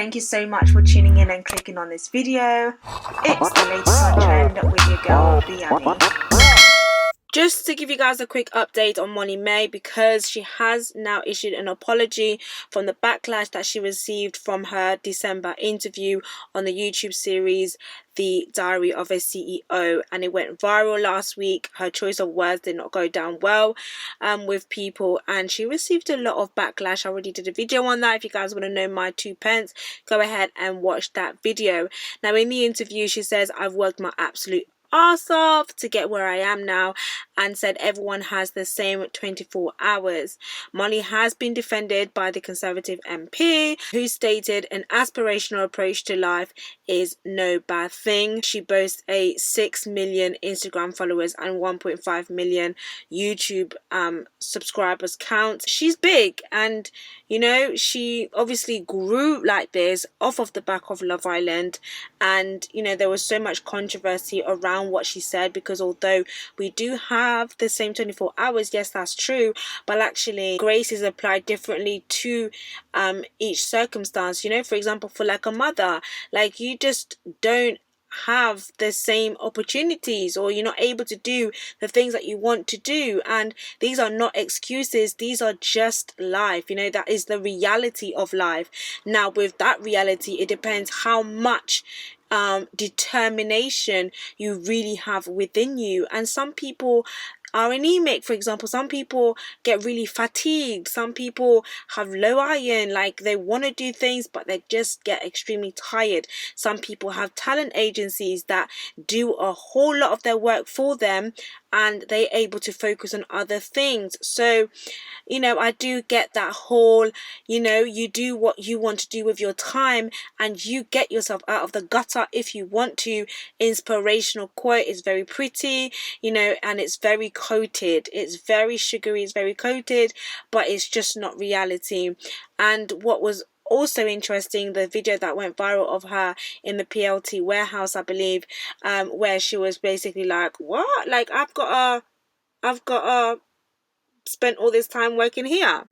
thank you so much for tuning in and clicking on this video. It's the latest on trend with your girl, Biani. Just to give you guys a quick update on Molly May, because she has now issued an apology from the backlash that she received from her December interview on the YouTube series The Diary of a CEO, and it went viral last week. Her choice of words did not go down well with people, and she received a lot of backlash. I already did a video on that. If you guys want to know my 2 pence, go ahead and watch that video. Now in the interview she says, "I've worked my absolute arse off to get where I am now," and said everyone has the same 24 hours. Molly has been defended by the Conservative MP, who stated an aspirational approach to life is no bad thing. She boasts a 6 million Instagram followers and 1.5 million YouTube subscribers count. She's big, and you know, she obviously grew like this off of the back of Love Island, and you know, there was so much controversy around what she said, because although we do have the same 24 hours, yes, that's true, but actually grace is applied differently to each circumstance. You know, for example, for like a mother, like you just don't have the same opportunities, or you're not able to do the things that you want to do, and these are not excuses, these are just life. You know, that is the reality of life. Now with that reality, it depends how much determination you really have within you. And some people are anemic, for example. Some people get really fatigued. Some people have low iron, like they want to do things but they just get extremely tired. Some people have talent agencies that do a whole lot of their work for them, and they're able to focus on other things. So you know, I do get that whole, you know, you do what you want to do with your time and you get yourself out of the gutter if you want to. Inspirational quote is very pretty, you know, and it's very coated. It's very sugary, it's very coated, but it's just not reality. And what was also interesting, the video that went viral of her in the PLT warehouse, I believe, where she was basically like, what? Like, I've got a spent all this time working here.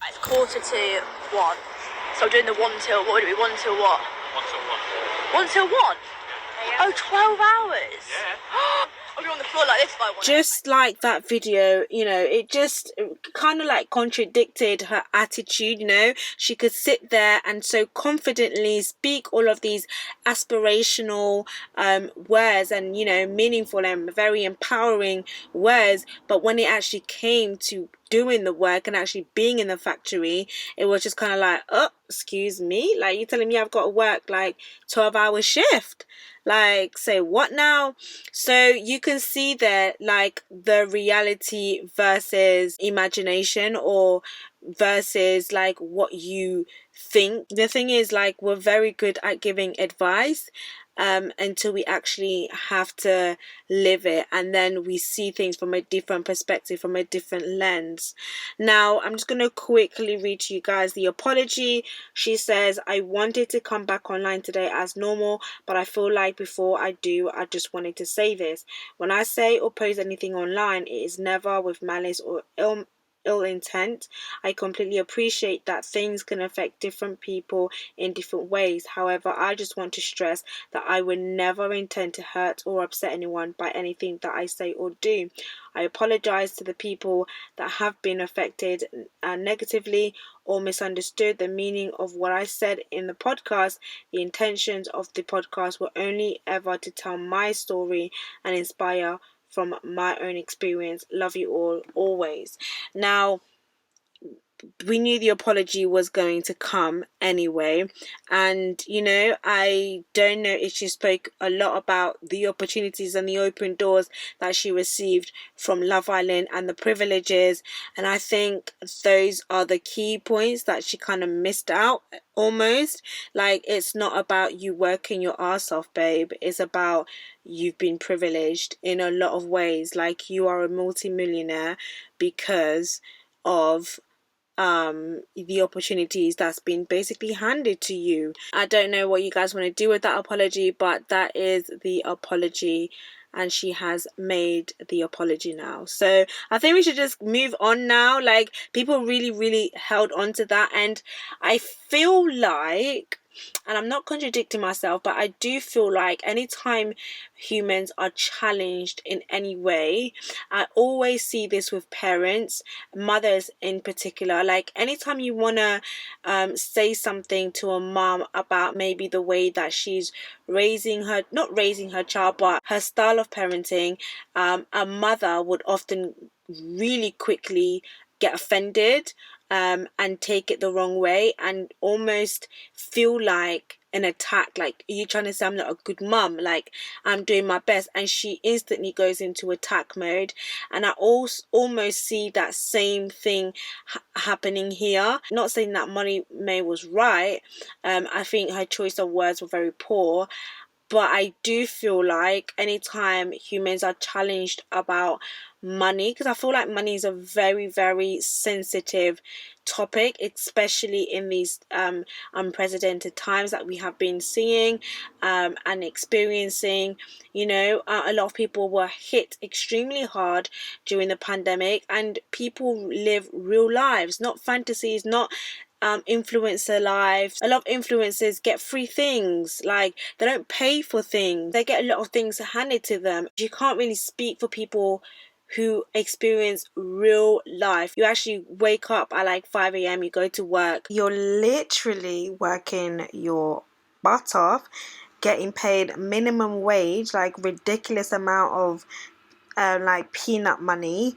It's 1:45. So I'm doing the 1 till, what would it be, 1 till what? 1 till 1. 1 till 1? Yeah. Oh, 12 hours? Yeah. I'll be on the floor like this if I want. Just like that video, you know, it just kind of like contradicted her attitude. You know, she could sit there and so confidently speak all of these aspirational words, and you know, meaningful and very empowering words, but when it actually came to doing the work and actually being in the factory, it was just kind of like, oh, excuse me, like you're telling me I've got to work like 12-hour shift? Like, say what now? So you can see that, like, the reality versus imagination, or versus like what you think. The thing is, like, we're very good at giving advice until we actually have to live it, and then we see things from a different perspective, from a different lens. Now I'm just going to quickly read to you guys the apology. She says, "I wanted to come back online today as normal, but I feel like before I do, I just wanted to say this. When I say or post anything online, it is never with malice or ill intent. I completely appreciate that things can affect different people in different ways. However, I just want to stress that I would never intend to hurt or upset anyone by anything that I say or do. I apologize to the people that have been affected negatively or misunderstood the meaning of what I said in the podcast. The intentions of the podcast were only ever to tell my story and inspire from my own experience. Love you all, always." Now, we knew the apology was going to come anyway, and you know, I don't know if she spoke a lot about the opportunities and the open doors that she received from Love Island and the privileges, and I think those are the key points that she kind of missed out almost. Like, it's not about you working your ass off, babe, it's about you've been privileged in a lot of ways. Like, you are a multi-millionaire because of the opportunities that's been basically handed to you. I don't know what you guys want to do with that apology, but that is the apology, and she has made the apology now. So I think we should just move on now. Like, people really held on to that, and I feel like and I'm not contradicting myself, but I do feel like anytime humans are challenged in any way, I always see this with parents, mothers in particular. Like anytime you want to say something to a mom about maybe the way that she's raising her, not raising her child, but her style of parenting, a mother would often really quickly get offended, and take it the wrong way and almost feel like an attack, like, are you trying to say I'm not a good mum, like I'm doing my best? And she instantly goes into attack mode. And I also almost see that same thing happening here. Not saying that Molly May was right. I think her choice of words were very poor, but I do feel like anytime humans are challenged about money, because I feel like money is a very, very sensitive topic, especially in these unprecedented times that we have been seeing and experiencing. A lot of people were hit extremely hard during the pandemic, and people live real lives, not fantasies, not influencer lives. A lot of influencers get free things, like they don't pay for things, they get a lot of things handed to them. You can't really speak for people who experience real life. You actually wake up at like 5 a.m, you go to work, you're literally working your butt off, getting paid minimum wage, like ridiculous amount of like peanut money,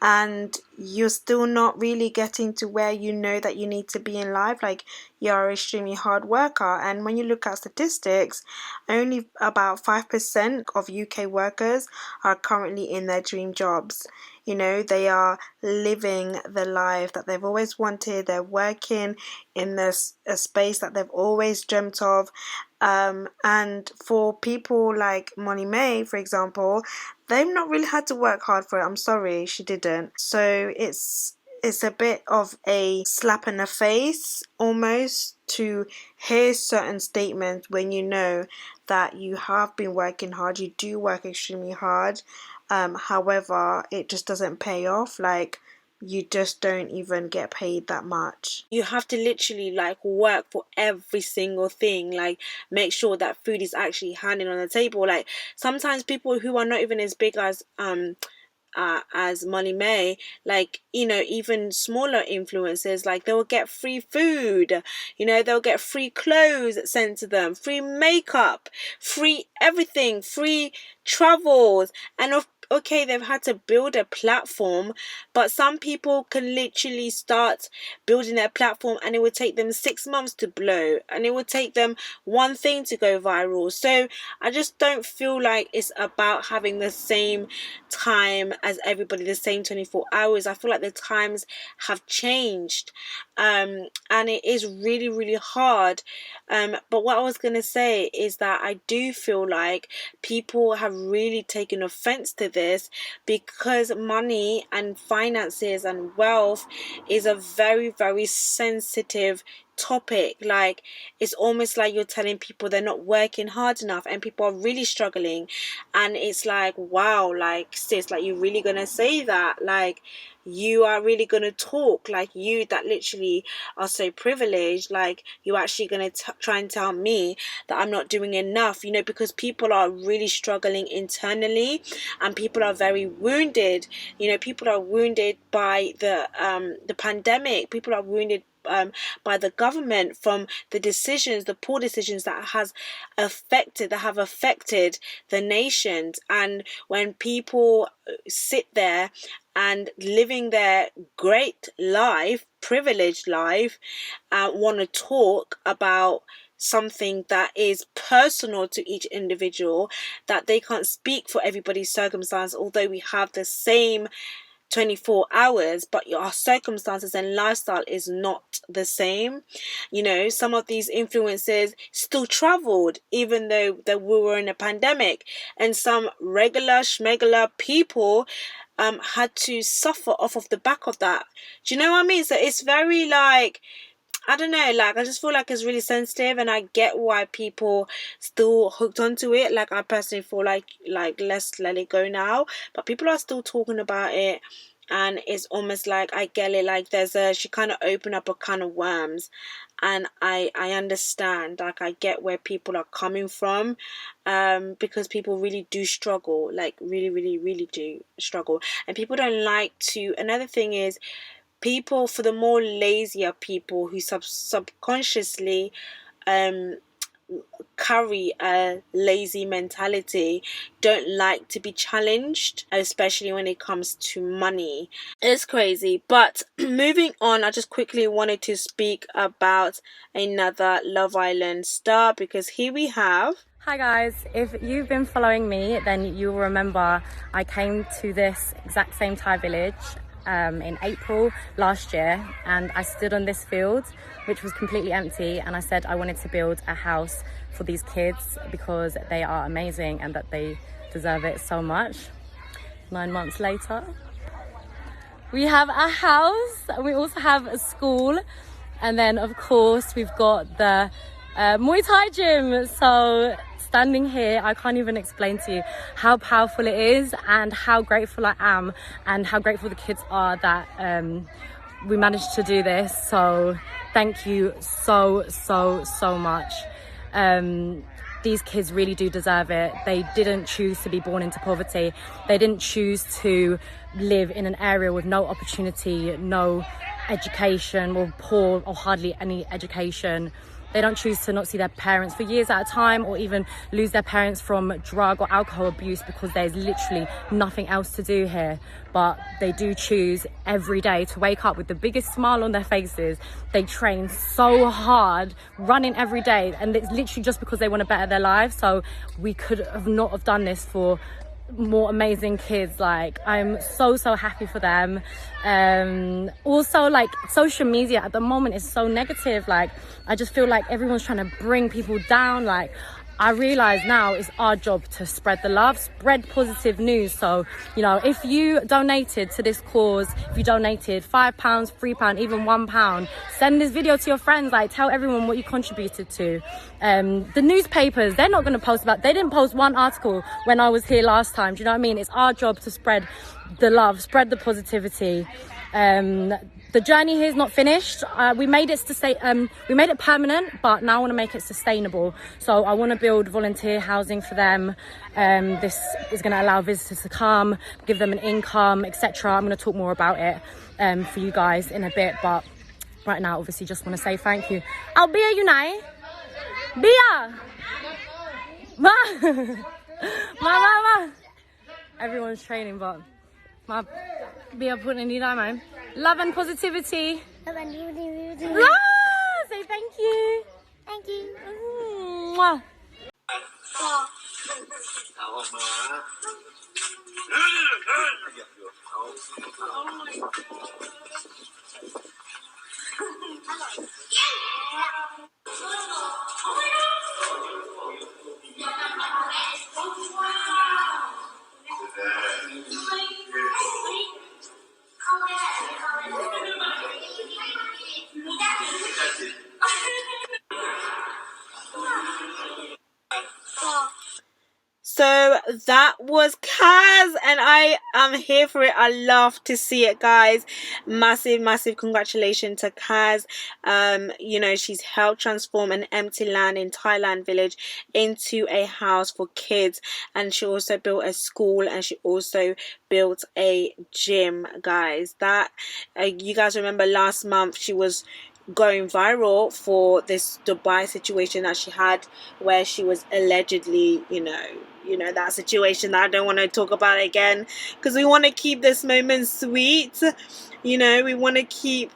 and you're still not really getting to where you know that you need to be in life. Like, you're an extremely hard worker. And when you look at statistics, only about 5% of UK workers are currently in their dream jobs. They are living the life that they've always wanted. They're working in this a space that they've always dreamt of. And for people like Molly May, for example, they've not really had to work hard for it. I'm sorry, she didn't. So it's a bit of a slap in the face almost to hear certain statements when you know that you have been working hard, you do work extremely hard. However, it just doesn't pay off. Like, you just don't even get paid that much. You have to literally like work for every single thing, like make sure that food is actually handed on the table. Like, sometimes people who are not even as big as Molly May, like, even smaller influencers, like they'll get free food, they'll get free clothes sent to them, free makeup, free everything, free travels. And okay, they've had to build a platform, but some people can literally start building their platform and it would take them 6 months to blow, and it would take them one thing to go viral. So I just don't feel like it's about having the same time as everybody, the same 24 hours. I feel like the times have changed, and it is really, really hard. But what I was going to say is that I do feel like people have really taken offense to this, because money and finances and wealth is a very, very sensitive topic. Like, it's almost like you're telling people they're not working hard enough, and people are really struggling. And it's like, wow, like, sis, like, you're really gonna say that? Like, you are really gonna talk, like, you that literally are so privileged, like, you actually gonna try and tell me that I'm not doing enough? Because people are really struggling internally, and people are very wounded. People are wounded by the pandemic. People are wounded by the government from the poor decisions that have affected the nations. And when people sit there and living their great life, privileged life, want to talk about something that is personal to each individual, that they can't speak for everybody's circumstance, although we have the same 24 hours, but your circumstances and lifestyle is not the same. Some of these influencers still traveled even though that we were in a pandemic, and some regular schmegular people had to suffer off of the back of that. Do you know what I mean? So it's very, like, I don't know, like, I just feel like it's really sensitive, and I get why people still hooked onto it. Like, I personally feel like let's let it go now, but people are still talking about it. and it's almost like I get it, like she kind of opened up a can of worms, and I understand, like I get where people are coming from, because people really do struggle, like really really really do struggle, and people don't like to. Another thing is, people, for the more lazier people who subconsciously um carry a lazy mentality, don't like to be challenged, especially when it comes to money. It's crazy. But moving on, I just quickly wanted to speak about another Love Island star, because here we have. Hi guys, if you've been following me, then you'll remember I came to this exact same Thai village in April last year, and I stood on this field which was completely empty, and I said I wanted to build a house for these kids because they are amazing and that they deserve it so much. 9 months later, we have a house, we also have a school, and then of course we've got the Muay Thai gym. So standing here, I can't even explain to you how powerful it is and how grateful I am and how grateful the kids are that we managed to do this. So thank you so much. These kids really do deserve it. They didn't choose to be born into poverty. They didn't choose to live in an area with no opportunity, no education, or poor or hardly any education. They don't choose to not see their parents for years at a time, or even lose their parents from drug or alcohol abuse, because there's literally nothing else to do here. But they do choose every day to wake up with the biggest smile on their faces. They train so hard, running every day, and it's literally just because they want to better their lives. So we could have not have done this for more amazing kids. Like, I'm so happy for them. Also, like, social media at the moment is so negative. Like, I just feel like everyone's trying to bring people down. Like, I realize now it's our job to spread the love, spread positive news. So, you know, if you donated to this cause, if you donated £5, £3, even £1, send this video to your friends. Like, tell everyone what you contributed to. The newspapers, they're not going to post about, they didn't post one article when I was here last time. Do you know what I mean? It's our job to spread the love, spread the positivity. The journey here is not finished. We made it permanent, but now I want to make it sustainable. So I want to build volunteer housing for them. This is going to allow visitors to come, give them an income, etc. I'm going to talk more about it for you guys in a bit, but right now, obviously, just want to say thank you. I'll be you now. Bia! Ma! Everyone's training, but Bia put in man. Love and positivity. Love and positivity. Say thank you. Thank you. Mwah. So that was Kaz, and I am here for it. I love to see it, guys. Massive congratulations to Kaz. You know, she's helped transform an empty land in Thailand village into a house for kids, and she also built a school, and she also built a gym, guys. That you guys remember last month she was going viral for this Dubai situation that she had, where she was allegedly, you know, that situation that I don't want to talk about again, because we want to keep this moment sweet. You know, we want to keep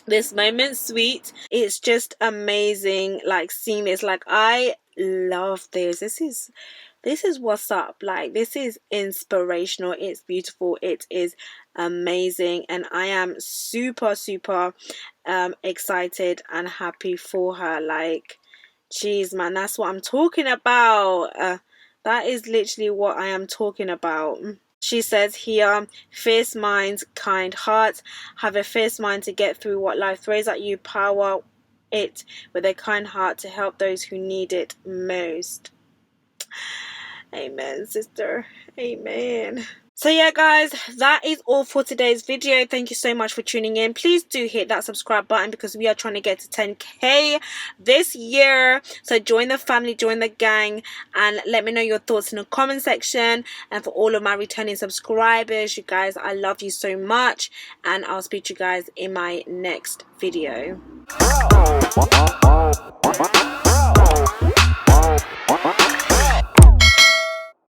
this moment sweet. It's just amazing, like, seeing this. Like, I love this. This is what's up. Like, this is inspirational. It's beautiful. It is amazing, and I am super excited and happy for her. Like, jeez, man, that's what I'm talking about. That is literally what I am talking about. She says here, fierce minds, kind hearts. Have a fierce mind to get through what life throws at you. Power it with a kind heart to help those who need it most. Amen, sister. Amen. So yeah guys, that is all for today's video. Thank you so much for tuning in. Please do hit that subscribe button because we are trying to get to 10k this year. So join the family, join the gang, and let me know your thoughts in the comment section. And for all of my returning subscribers, you guys, I love you so much, and I'll speak to you guys in my next video.